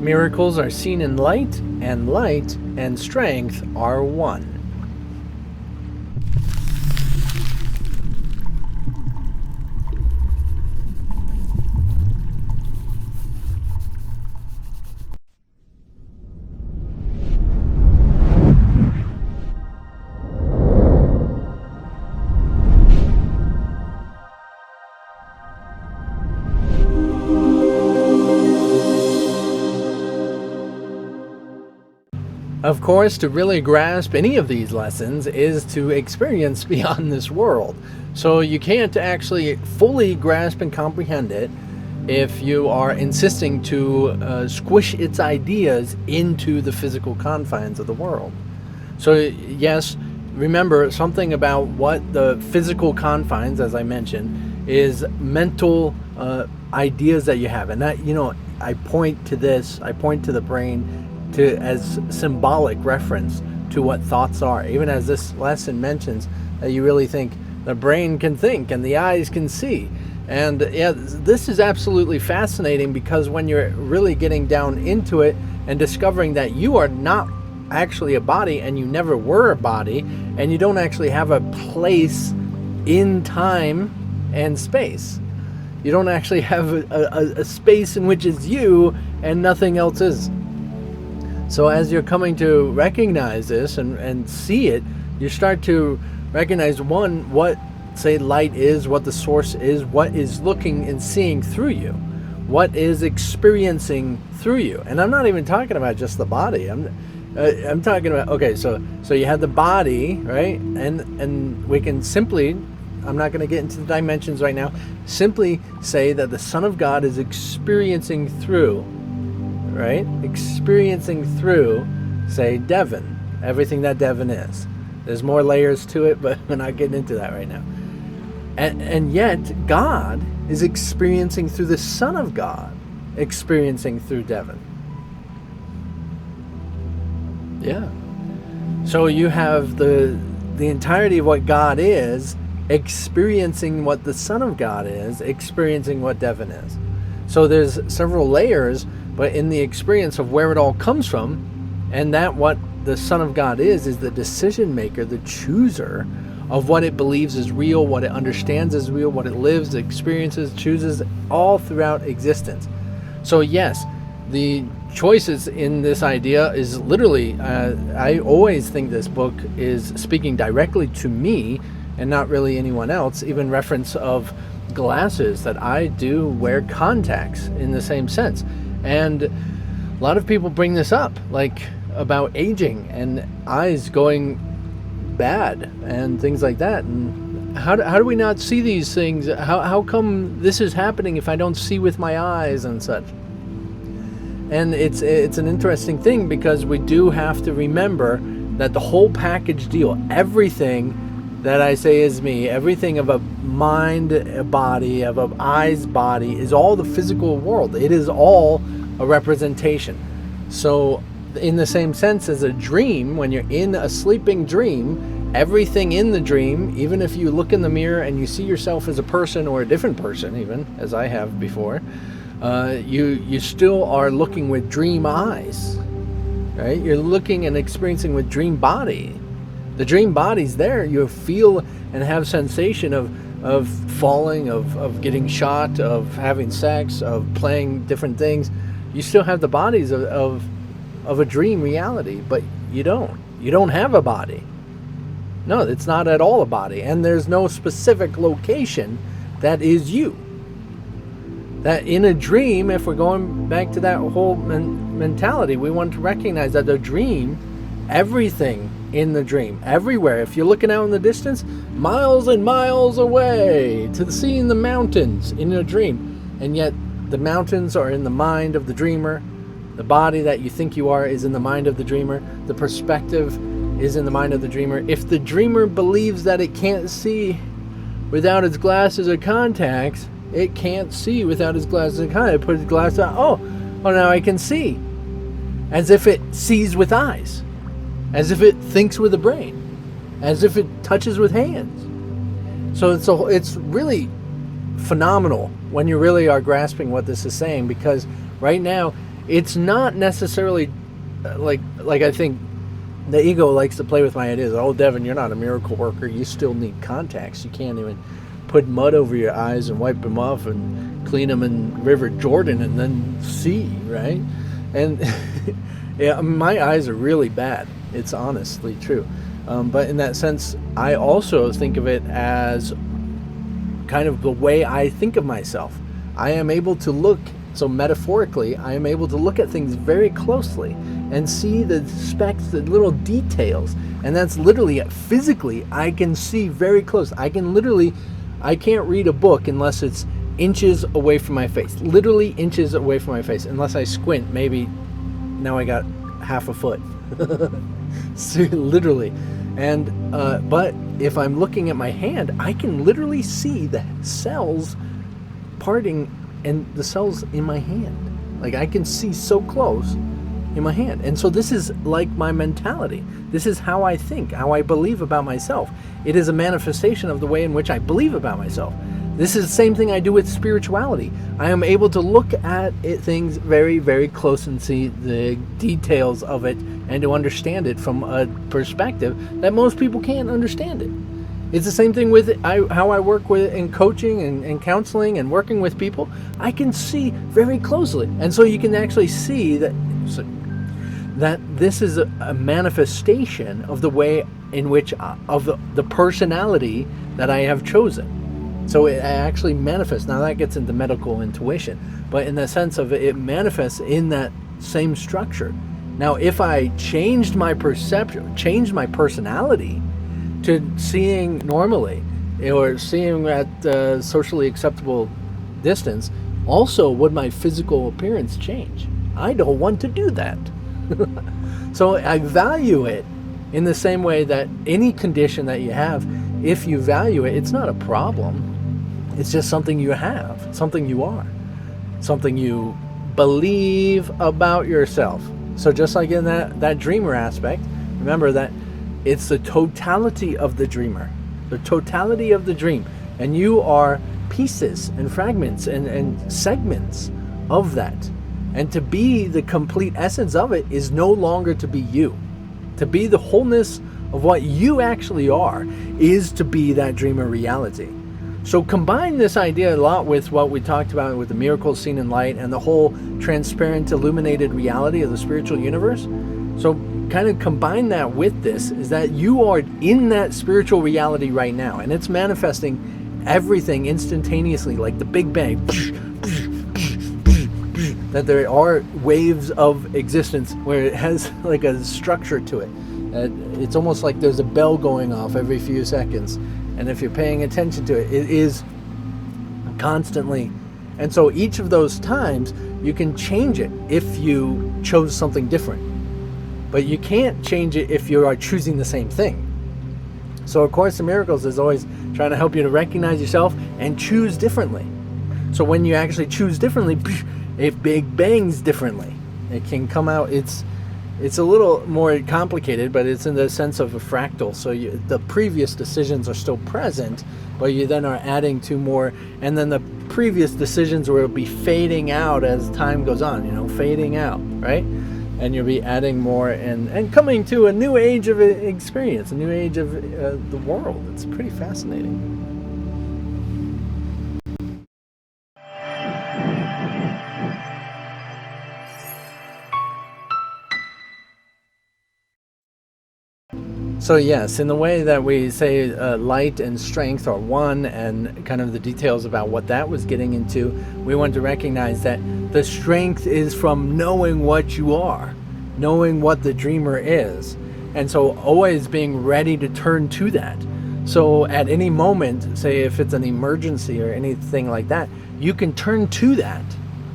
Miracles are seen in light and strength are one. Of course, to really grasp any of these lessons is to experience beyond this world. So you can't actually fully grasp and comprehend it if you are insisting to squish its ideas into the physical confines of the world. So yes, remember something about what the physical confines, as I mentioned, is mental ideas that you have. And that, I point to the brain as symbolic reference to what thoughts are. Even as this lesson mentions that you really think the brain can think and the eyes can see. And yeah, this is absolutely fascinating, because when you're really getting down into it and discovering that you are not actually a body, and you never were a body, and you don't actually have a place in time and space. You don't actually have a space in which is you and nothing else is. So as you're coming to recognize this and see it, you start to recognize, one, what, say, light is, what the source is, what is looking and seeing through you, what is experiencing through you. And I'm not even talking about just the body. I'm talking about, okay, so you have the body, right? And we can simply, I'm not going to get into the dimensions right now, simply say that the Son of God is experiencing through, right? Experiencing through, say, Devon, everything that Devon is. There's more layers to it, but we're not getting into that right now. And yet, God is experiencing through the Son of God, experiencing through Devon. Yeah. So you have the entirety of what God is, experiencing what the Son of God is, experiencing what Devon is. So there's several layers, but in the experience of where it all comes from, and that what the Son of God is the decision maker, the chooser of what it believes is real, what it understands is real, what it lives, experiences, chooses all throughout existence. So yes, the choices in this idea is literally, I always think this book is speaking directly to me and not really anyone else. Even reference of glasses, that I do wear contacts in the same sense. And a lot of people bring this up, like about aging and eyes going bad and things like that. And how do we not see these things? How come this is happening if I don't see with my eyes and such? And it's an interesting thing, because we do have to remember that the whole package deal, everything that I say is me, everything of a mind, a body, of an eyes body, is all the physical world. It is all a representation. So in the same sense as a dream, when you're in a sleeping dream, everything in the dream, even if you look in the mirror and you see yourself as a person or a different person, even as I have before, you still are looking with dream eyes, right? You're looking and experiencing with dream body. The dream body's there. You feel and have sensation of falling, of getting shot, of having sex, of playing different things. You still have the bodies of a dream reality, but you don't have a body. No, it's not at all a body, and there's no specific location that is you. That in a dream, if we're going back to that whole mentality, we want to recognize that the dream, everything in the dream, everywhere, if you're looking out in the distance, miles and miles away, to seeing the mountains in a dream, and yet the mountains are in the mind of the dreamer. The body that you think you are is in the mind of the dreamer. The perspective is in the mind of the dreamer. If the dreamer believes that it can't see without its glasses or contacts, it can't see without its glasses and contacts. It puts its glasses on. Oh, now I can see. As if it sees with eyes. As if it thinks with a brain. As if it touches with hands. So it's really phenomenal when you really are grasping what this is saying, because right now it's not necessarily like I think the ego likes to play with my ideas. Oh, Devin, you're not a miracle worker. You still need contacts. You can't even put mud over your eyes and wipe them off and clean them in River Jordan and then see, right? And yeah, my eyes are really bad. It's honestly true. But in that sense, I also think of it as kind of the way I think of myself. I am able to look, so metaphorically, I am able to look at things very closely and see the specks, the little details. And that's literally, physically, I can see very close. I can't read a book unless it's inches away from my face. Literally inches away from my face. Unless I squint, maybe now I got half a foot. So, literally. And but if I'm looking at my hand, I can literally see the cells parting and the cells in my hand. Like, I can see so close in my hand. And so this is like my mentality. This is how I think, how I believe about myself. It is a manifestation of the way in which I believe about myself. This is the same thing I do with spirituality. I am able to look at things very, very close and see the details of it and to understand it from a perspective that most people can't understand it. It's the same thing with how I work with in coaching and counseling and working with people. I can see very closely. And so you can actually see that this is a manifestation of the way in which, of the personality that I have chosen. So it actually manifests. Now that gets into medical intuition, but in the sense of it manifests in that same structure. Now, if I changed my perception, changed my personality to seeing normally or seeing at socially acceptable distance, also would my physical appearance change? I don't want to do that. So I value it in the same way that any condition that you have, if you value it, it's not a problem. It's just something you have, something you are, something you believe about yourself. So just like in that dreamer aspect, remember that it's the totality of the dreamer, the totality of the dream. And you are pieces and fragments and segments of that. And to be the complete essence of it is no longer to be you. To be the wholeness of what you actually are is to be that dreamer reality. So combine this idea a lot with what we talked about with the miracles seen in light and the whole transparent, illuminated reality of the spiritual universe. So kind of combine that with this, is that you are in that spiritual reality right now, and it's manifesting everything instantaneously, like the Big Bang. That there are waves of existence where it has like a structure to it. It's almost like there's a bell going off every few seconds. And if you're paying attention to it, it is constantly. And so each of those times, you can change it if you chose something different. But you can't change it if you are choosing the same thing. So A Course in Miracles is always trying to help you to recognize yourself and choose differently. So when you actually choose differently, it big bangs differently. It can come out, it's a little more complicated, but it's in the sense of a fractal. So the previous decisions are still present, but you then are adding two more, and then the previous decisions will be fading out as time goes on, fading out, right? And you'll be adding more and coming to a new age of experience, a new age of the world. It's pretty fascinating. So yes, in the way that we say light and strength are one, and kind of the details about what that was getting into, we want to recognize that the strength is from knowing what you are, knowing what the dreamer is. And so always being ready to turn to that. So at any moment, say if it's an emergency or anything like that, you can turn to that.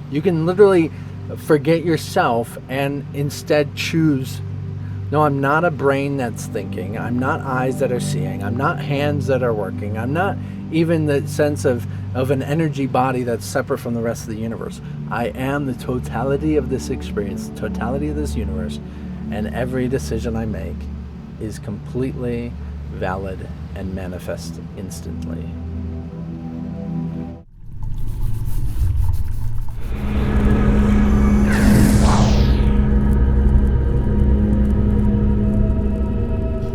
You can literally forget yourself and instead choose, no, I'm not a brain that's thinking. I'm not eyes that are seeing. I'm not hands that are working. I'm not even the sense of an energy body that's separate from the rest of the universe. I am the totality of this experience, the totality of this universe, and every decision I make is completely valid and manifest instantly.